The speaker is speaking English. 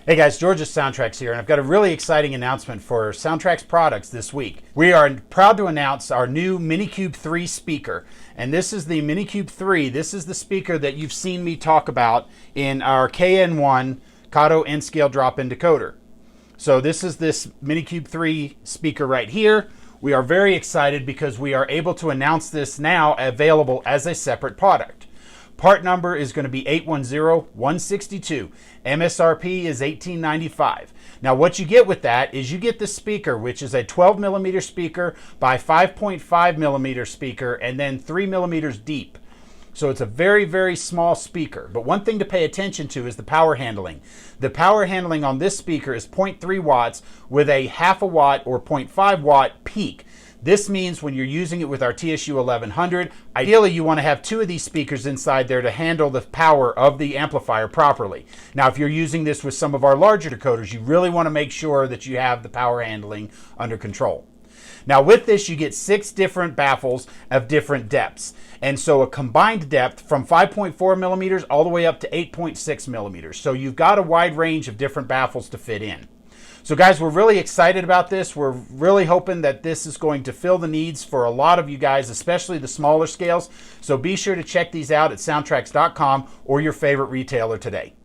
Hey guys, George of SoundTraxx here, and I've got a really exciting announcement for SoundTraxx products this week. We are proud to announce our new Minikube 3 speaker, and this is the Minikube 3. This is the speaker that you've seen me talk about in our KN1 Kato N-Scale drop-in decoder. So this is this Minikube 3 speaker right here. We are very excited because we are able to announce this now available as a separate product. Part number is going to be 810162. MSRP is $18.95. Now what you get with that is you get the speaker, which is a 12 millimeter speaker by 5.5 millimeter speaker and then 3 millimeters deep. So it's a very, very small speaker. But one thing to pay attention to is the power handling. The power handling on this speaker is 0.3 watts with a half a watt or 0.5 watt peak. This means when you're using it with our TSU-1100, ideally you want to have two of these speakers inside there to handle the power of the amplifier properly. Now, if you're using this with some of our larger decoders, you really want to make sure that you have the power handling under control. Now with this, you get 6 different baffles of different depths. And so a combined depth from 5.4 millimeters all the way up to 8.6 millimeters. So you've got a wide range of different baffles to fit in. So guys, we're really excited about this. We're really hoping that this is going to fill the needs for a lot of you guys, especially the smaller scales. So be sure to check these out at SoundTraxx.com or your favorite retailer today.